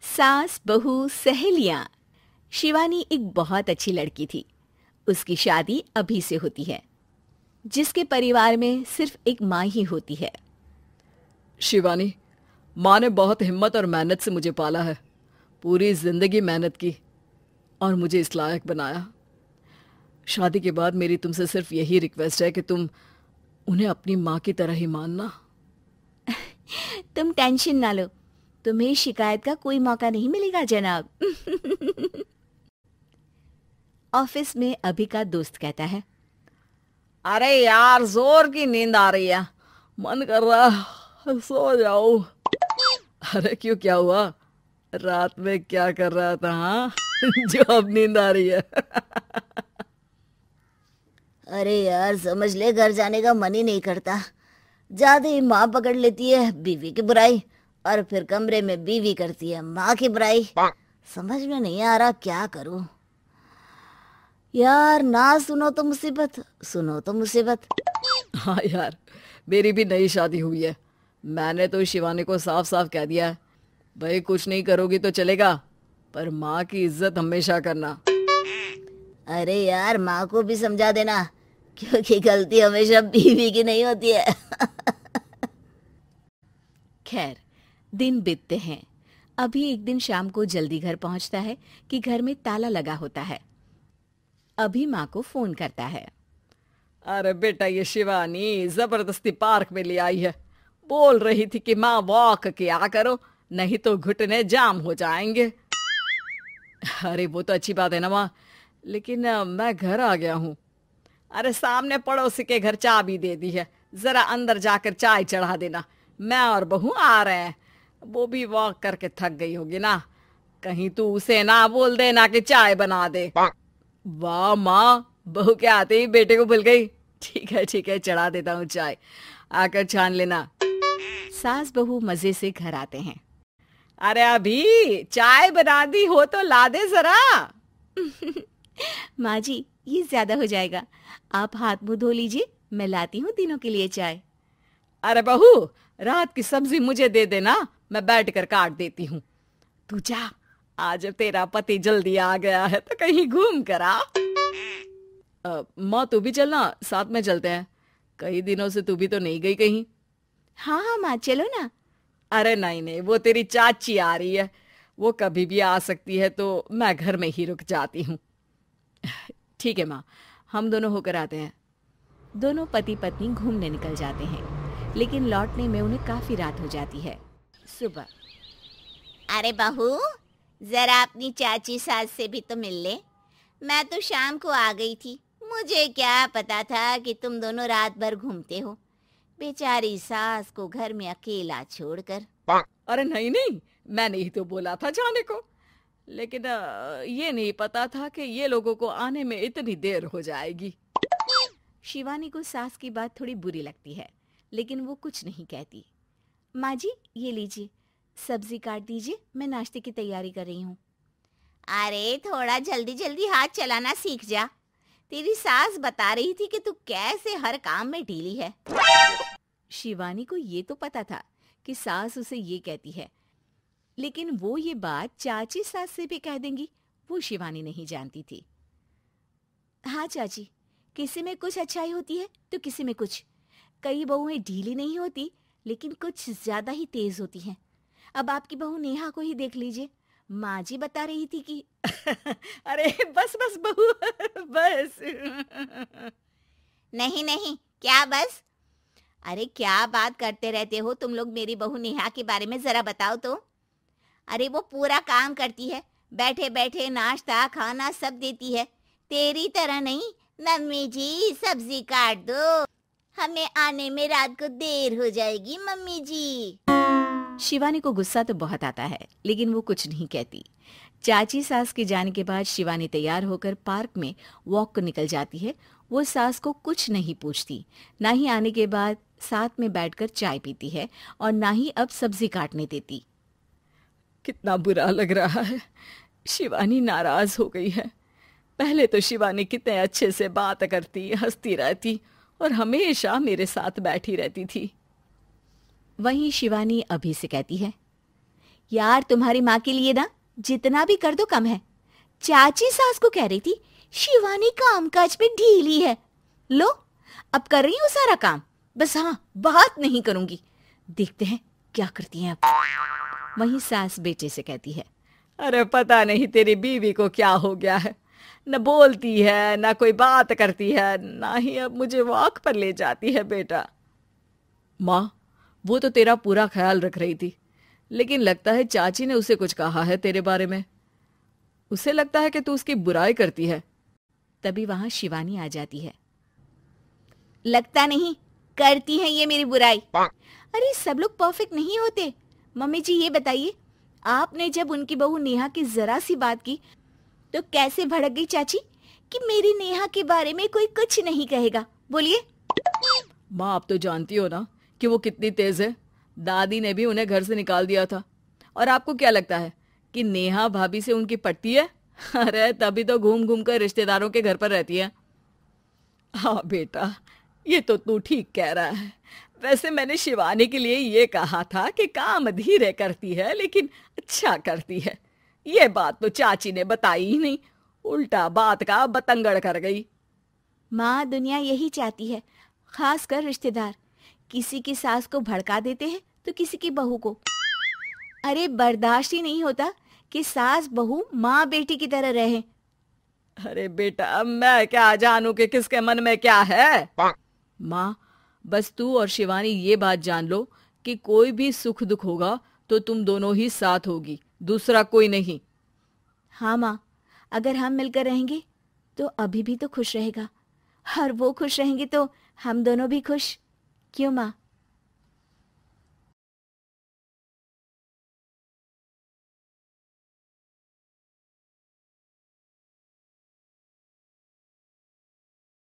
सास बहू सहेलियां। शिवानी एक बहुत अच्छी लड़की थी। उसकी शादी अभी से होती है, जिसके परिवार में सिर्फ एक माँ ही होती है। शिवानी, माँ ने बहुत हिम्मत और मेहनत से मुझे पाला है। पूरी जिंदगी मेहनत की और मुझे इस लायक बनाया। शादी के बाद मेरी तुमसे सिर्फ यही रिक्वेस्ट है कि तुम उन्हें अपनी माँ की तरह ही मानना। तुम टेंशन ना लो, तुम्हें शिकायत का कोई मौका नहीं मिलेगा जनाब। ऑफिस में अभी का दोस्त कहता है, अरे यार, जोर की नींद आ रही है, मन कर रहा है सो जाओ। अरे क्यों, क्या हुआ? रात में क्या कर रहा था? हाँ जो अब नींद आ रही है। अरे यार, समझ ले, घर जाने का मन ही नहीं करता। ज्यादा ही माँ पकड़ लेती है बीवी की बुराई, और फिर कमरे में बीवी करती है माँ की बुराई। समझ में नहीं आ रहा क्या करूं। यार, ना सुनो तो मुसीबत, सुनो तो मुसीबत। हाँ यार, मेरी भी नई शादी हुई है। मैंने तो शिवानी को साफ साफ कह दिया है, भाई कुछ नहीं करोगी तो चलेगा, पर माँ की इज्जत हमेशा करना। अरे यार, माँ को भी समझा देना, क्योंकि गलती हमेशा बीवी की नहीं होती है। खैर, दिन बीतते हैं। अभी एक दिन शाम को जल्दी घर पहुंचता है कि घर में ताला लगा होता है। अभी माँ को फोन करता है। अरे बेटा, ये शिवानी जबरदस्ती पार्क में ले आई है। बोल रही थी कि माँ वॉक किया करो, नहीं तो घुटने जाम हो जाएंगे। अरे वो तो अच्छी बात है ना माँ, लेकिन मैं घर आ गया हूँ। अरे सामने पड़ोसी के घर चाबी दे दी है, जरा अंदर जाकर चाय चढ़ा देना। मैं और बहू आ रहे हैं। वो भी वॉक करके थक गई होगी ना, कहीं तू उसे ना बोल देना कि चाय बना दे। वाह माँ, बहू के आते ही बेटे को भूल गई। ठीक है, चढ़ा देता हूँ चाय, आकर छान लेना। सास बहू मजे से घर आते हैं। अरे अभी चाय बना दी हो तो ला दे जरा। माँ जी, ये ज्यादा हो जाएगा, आप हाथ मुंह धो लीजिए, मैं लाती हूँ तीनों के लिए चाय। अरे बहू, रात की सब्जी मुझे दे देना, मैं बैठ कर काट देती हूँ। तू जा, आज तेरा पति जल्दी आ गया है तो कहीं घूम कर आ। माँ तू भी चलना, साथ में चलते हैं। कई दिनों से तू भी तो नहीं गई कहीं। हाँ हाँ माँ, चलो ना। अरे नहीं, वो तेरी चाची आ रही है, वो कभी भी आ सकती है, तो मैं घर में ही रुक जाती हूँ। ठीक है माँ, हम दोनों होकर आते हैं। दोनों पति पत्नी घूमने निकल जाते हैं, लेकिन लौटने में उन्हें काफी रात हो जाती है। सुबह, अरे बहू, जरा अपनी चाची सास से भी तो मिल ले। मैं तो शाम को आ गई थी, मुझे क्या पता था कि तुम दोनों रात भर घूमते हो, बेचारी सास को घर में अकेला छोड़कर। अरे नहीं, मैंने ही तो बोला था जाने को, लेकिन ये नहीं पता था कि ये लोगों को आने में इतनी देर हो जाएगी। शिवानी को सास की बात थोड़ी बुरी लगती है, लेकिन वो कुछ नहीं कहती। माँ जी, ये लीजिए, सब्जी काट दीजिए, मैं नाश्ते की तैयारी कर रही हूँ। अरे थोड़ा जल्दी जल्दी हाथ चलाना सीख जा। तेरी सास बता रही थी कि तू कैसे हर काम में ढीली है। शिवानी को ये तो पता था कि सास उसे ये कहती है, लेकिन वो ये बात चाची सास से भी कह देंगी, वो शिवानी नहीं जानती थी। हाँ चाची, किसी में कुछ अच्छाई होती है तो किसी में कुछ। कई बहुएं ढीली नहीं होती, लेकिन कुछ ज्यादा ही तेज होती हैं। अब आपकी बहू नेहा को ही देख लीजिए, माँ जी बता रही थी कि अरे बस बहू, बस। नहीं, क्या बस? अरे क्या बात करते रहते हो तुम लोग मेरी बहू नेहा के बारे में, जरा बताओ तो। अरे वो पूरा काम करती है, बैठे बैठे नाश्ता खाना सब देती है, तेरी तरह नहीं। मम्मी जी सब्जी काट दो, हमें आने में रात को देर हो जाएगी मम्मी जी। शिवानी को गुस्सा तो बहुत आता है, लेकिन वो कुछ नहीं कहती। चाची सास के जाने के बाद शिवानी तैयार होकर पार्क में वॉक को निकल जाती है। वो सास को कुछ नहीं पूछती, ना ही आने के बाद साथ में बैठकर चाय पीती है, और ना ही अब सब्जी काटने देती। कितना बुरा लग रहा है, शिवानी नाराज हो गई है। पहले तो शिवानी कितने अच्छे से बात करती, हंसती रहती और हमेशा मेरे साथ बैठी रहती थी। वहीं शिवानी अभी से कहती है, यार तुम्हारी माँ के लिए ना जितना भी कर दो कम है। चाची सास को कह रही थी शिवानी कामकाज पे ढीली है। लो अब कर रही हूँ सारा काम, बस हाँ बात नहीं करूंगी। देखते हैं क्या करती हैं अब। वहीं सास बेटे से कहती है, अरे पता नहीं तेरी बीवी को क्या हो गया है, न बोलती है न कोई बात करती है, ना ही अब मुझे वॉक पर ले जाती है। बेटा माँ वो तो तेरा पूरा ख्याल रख रही थी, लेकिन लगता है चाची ने उसे कुछ कहा है तेरे बारे में। उसे लगता है कि तू उसकी बुराई करती है। तभी वहां शिवानी आ जाती है। लगता नहीं करती है ये मेरी बुराई। अरे सब लोग परफेक्ट नहीं होते। मम्मी जी ये बताइए, आपने जब उनकी बहू नेहा की जरा सी बात की तो कैसे भड़क गई चाची कि मेरी नेहा के बारे में कोई कुछ नहीं कहेगा। बोलिए। माँ आप तो जानती हो ना कि वो कितनी तेज है। दादी ने भी उन्हें घर से निकाल दिया था। और आपको क्या लगता है कि नेहा भाभी से उनकी पटती है? अरे तभी तो घूम घूम कर रिश्तेदारों के घर पर रहती है। हाँ बेटा ये तो तू ठीक कह रहा है। वैसे मैंने शिवानी के लिए ये कहा था कि काम धीरे करती है लेकिन अच्छा करती है। ये बात तो चाची ने बताई ही नहीं, उल्टा बात का बतंगड़ कर गई। माँ दुनिया यही चाहती है, खासकर रिश्तेदार किसी की सास को भड़का देते हैं तो किसी की बहू को। अरे बर्दाश्त ही नहीं होता कि सास बहू माँ बेटी की तरह रहे। अरे बेटा मैं क्या जानूं कि किसके मन में क्या है। माँ बस तू और शिवानी ये बात जान लो कि कोई भी सुख दुख होगा तो तुम दोनों ही साथ होगी, दूसरा कोई नहीं। हाँ माँ, अगर हम मिलकर रहेंगे तो अभी भी तो खुश रहेगा, और वो खुश रहेंगे तो हम दोनों भी खुश। क्यों माँ?